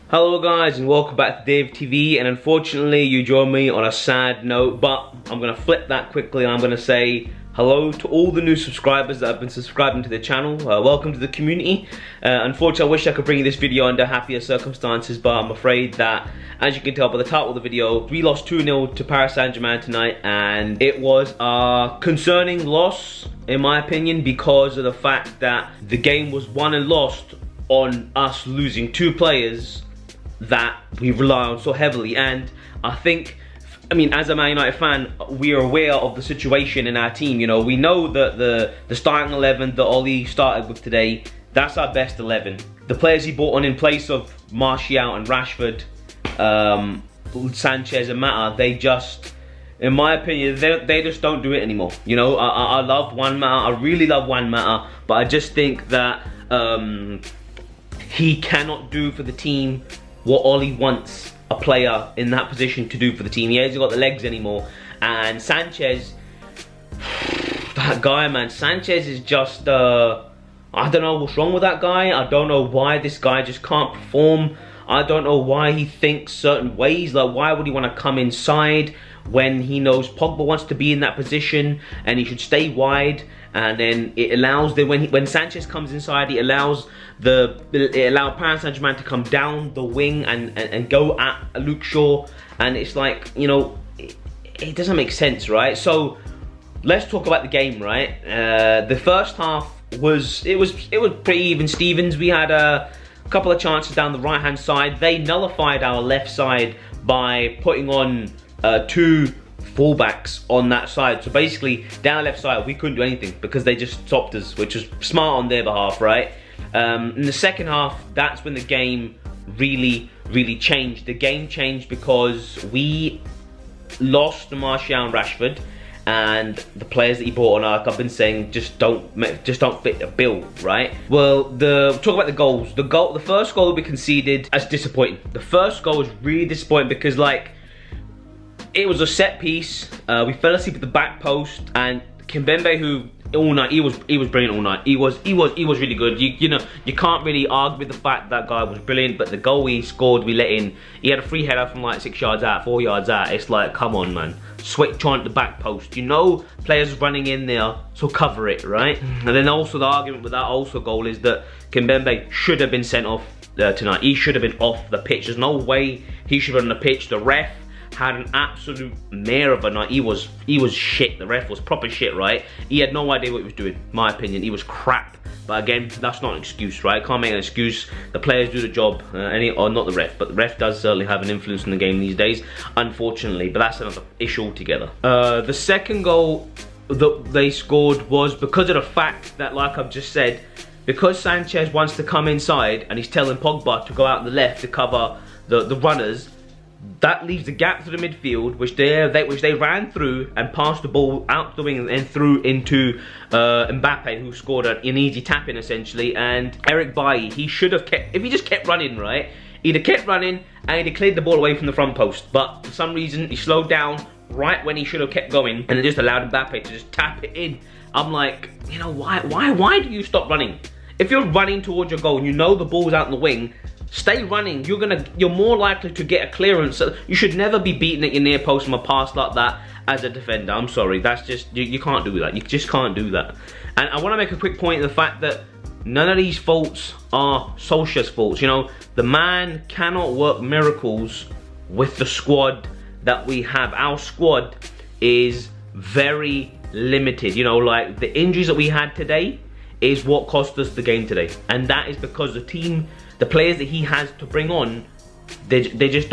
Hello guys and welcome back to DevTV, and unfortunately you joined me on a sad note, but I'm going to flip that quickly and I'm going to say hello to all the new subscribers that have been subscribing to the channel. Welcome to the community. Unfortunately I wish I could bring you this video under happier circumstances, but I'm afraid that, as you can tell by the title of the video, we lost 2-0 to Paris Saint-Germain tonight, and it was a concerning loss in my opinion because of the fact that the game was won and lost on us losing two players that we rely on so heavily. And I think, I mean, as a Man United fan, we are aware of the situation in our team. You know, we know that the starting 11 that Ollie started with today, that's our best 11. The players he brought on in place of Martial and Rashford, Sanchez and Mata, they just, in my opinion, they just don't do it anymore. You know, I love Juan Mata, I really love Juan Mata, but I just think that he cannot do for the team what Ollie wants a player in that position to do for the team. He hasn't got the legs anymore. And Sanchez, that guy, man, Sanchez is just, I don't know what's wrong with that guy. I don't know why this guy just can't perform. I don't know why he thinks certain ways. Like, why would he want to come inside when he knows Pogba wants to be in that position and he should stay wide? And then it allows when Sanchez comes inside, it allows Paris Saint-Germain to come down the wing and go at Luke Shaw, and it's like, you know, it doesn't make sense, right? So let's talk about the game, right? The first half was pretty even Stevens. We had a couple of chances down the right hand side. They nullified our left side by putting on two fullbacks on that side. So basically, down the left side, we couldn't do anything because they just stopped us, which was smart on their behalf, right? In the second half, that's when the game really changed. The game changed because we lost Martial and Rashford, and the players that he brought on, like I've been saying, just don't fit the bill, right? Well, talk about the goals. The first goal we conceded, that's disappointing. The first goal was really disappointing because, like, it was a set piece. We fell asleep at the back post, and Kimpembe, who all night he was brilliant all night. He was really good. You know, you can't really argue with the fact that guy was brilliant. But the goal he scored, we let in. He had a free header from like 6 yards out, 4 yards out. It's like, come on, man, switch on the back post. You know, players running in there, so cover it, right? And then also the argument with that also goal is that Kimpembe should have been sent off tonight. He should have been off the pitch. There's no way he should have been on the pitch. The ref had an absolute mare of a night. He was shit. The ref was proper shit, right? He had no idea what he was doing, in my opinion. He was crap. But again, that's not an excuse, right? Can't make an excuse. The players do the job, or not the ref, but the ref does certainly have an influence in the game these days, unfortunately. But that's another issue altogether. The second goal that they scored was because of the fact that, like I've just said, because Sanchez wants to come inside and he's telling Pogba to go out on the left to cover the runners. That leaves a gap to the midfield, which they ran through and passed the ball out the wing and through into Mbappe, who scored an easy tap in essentially. And Eric Bailly, he should have kept, if he just kept running, right? He'd have kept running and he'd have cleared the ball away from the front post. But for some reason, he slowed down right when he should have kept going, and it just allowed Mbappe to just tap it in. I'm like, you know, why do you stop running? If you're running towards your goal and you know the ball's out in the wing, stay running. You're more likely to get a clearance. So you should never be beaten at your near post from a pass like that as a defender. I'm sorry, that's just, you can't do that. You just can't do that. And I want to make a quick point of the fact that none of these faults are Solskjaer's faults. You know, the man cannot work miracles with the squad that we have. Our squad is very limited. You know, like the injuries that we had today is what cost us the game today, and that is because the players that he has to bring on, they just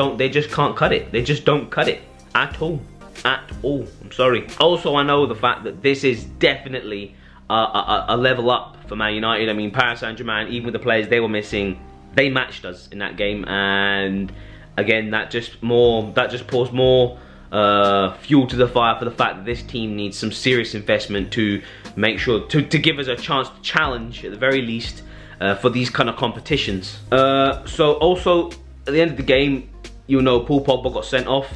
can't cut it. They just don't cut it at all. I'm sorry. Also, I know the fact that this is definitely a level up for Man United. I mean, Paris Saint-Germain, even with the players they were missing, they matched us in that game, and again, that just pours more fuel to the fire for the fact that this team needs some serious investment to make sure to give us a chance to challenge at the very least for these kind of competitions. So also at the end of the game, you know, Paul Pogba got sent off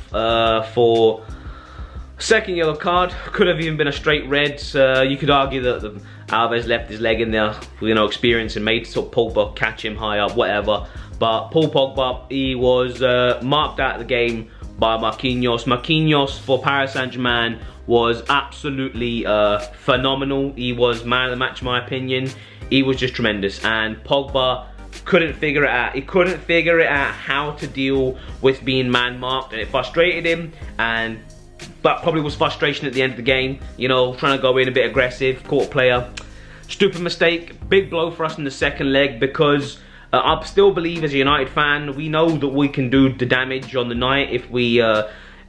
for second yellow card. Could have even been a straight red. You could argue that Alves left his leg in there, you know, experience, and made Pogba catch him high up, whatever. But Paul Pogba, he was marked out of the game by Marquinhos. Marquinhos for Paris Saint-Germain was absolutely phenomenal. He was man of the match in my opinion. He was just tremendous, and Pogba couldn't figure it out. He couldn't figure it out how to deal with being man marked, and it frustrated him, and that probably was frustration at the end of the game. You know, trying to go in a bit aggressive, caught a player. Stupid mistake, big blow for us in the second leg, because I still believe as a United fan, we know that we can do the damage on the night if we,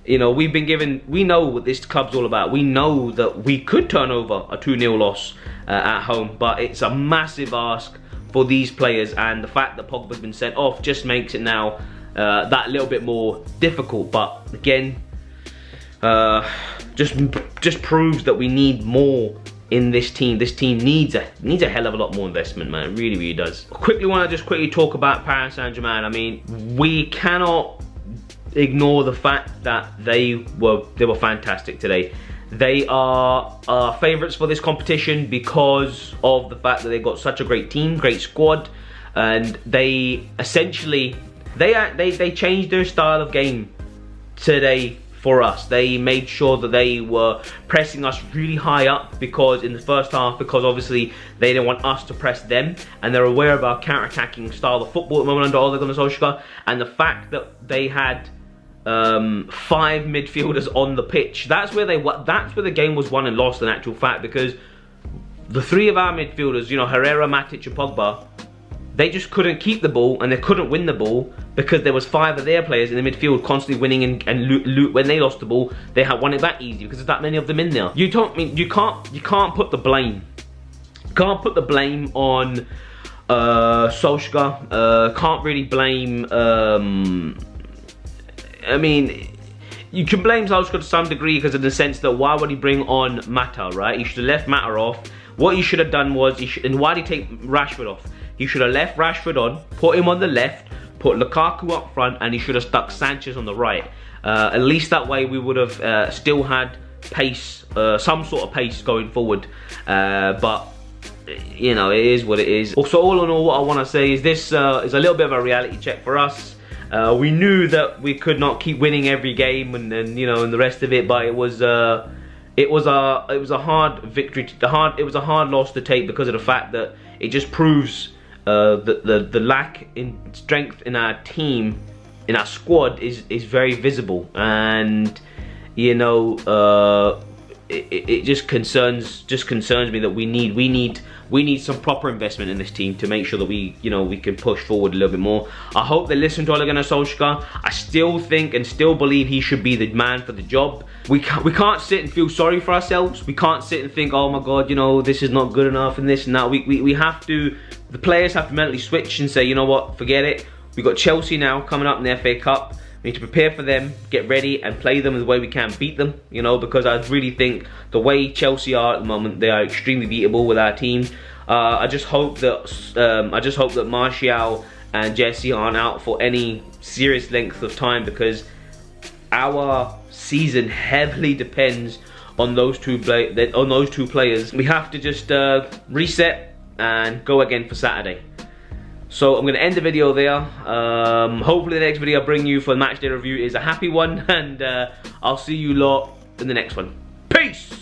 you know, we've been given, we know what this club's all about. We know that we could turn over a 2-0 loss at home, but it's a massive ask for these players, and the fact that Pogba's been sent off just makes it now that little bit more difficult. But again, just proves that we need more in this team. This team needs a hell of a lot more investment, man. It really, really does. Quickly want to just quickly talk about Paris Saint-Germain. I mean, we cannot ignore the fact that they were fantastic today. They are favourites for this competition because of the fact that they've got such a great team, great squad, and they essentially they changed their style of game today for us. They made sure that they were pressing us really high up, because in the first half, because obviously they didn't want us to press them, and they're aware of our counter-attacking style of football at the moment under Ole Gunnar Solskjaer, and the fact that they had 5 midfielders on the pitch. That's where the game was won and lost in actual fact, because the 3 of our midfielders, you know, Herrera, Matic and Pogba, they just couldn't keep the ball, and they couldn't win the ball because there was 5 of their players in the midfield constantly winning, and when they lost the ball, they had won it back easy because there's that many of them in there. You can't put the blame. Can't put the blame on Solskjaer. Can't really blame. I mean, you can blame Solskjaer to some degree, because in the sense that why would he bring on Mata, right? He should have left Mata off. What he should have done was, and why did he take Rashford off? He should have left Rashford on, put him on the left, put Lukaku up front, and he should have stuck Sanchez on the right. At least that way we would have still had pace, some sort of pace going forward. But you know, it is what it is. Also, all in all, what I want to say is this is a little bit of a reality check for us. We knew that we could not keep winning every game, and you know, and the rest of it. But it was a hard victory. It was a hard loss to take, because of the fact that it just proves the lack in strength in our team, in our squad, is very visible, and you know, it just concerns me that we need some proper investment in this team to make sure that we can push forward a little bit more. I hope they listen to Ole Gunnar Solskjaer. I still think and still believe he should be the man for the job. We can't sit and feel sorry for ourselves. We can't sit and think, oh my God, you know, this is not good enough and this and that. We have to, the players have to mentally switch and say, you know what, forget it. We've got Chelsea now coming up in the FA Cup. We need to prepare for them, get ready, and play them the way we can, beat them, you know, because I really think the way Chelsea are at the moment, they are extremely beatable with our team. I just hope that Martial and Jesse aren't out for any serious length of time, because our season heavily depends on those two players. We have to just reset and go again for Saturday. So I'm going to end the video there. Hopefully the next video I bring you for the matchday review is a happy one, and I'll see you lot in the next one. Peace!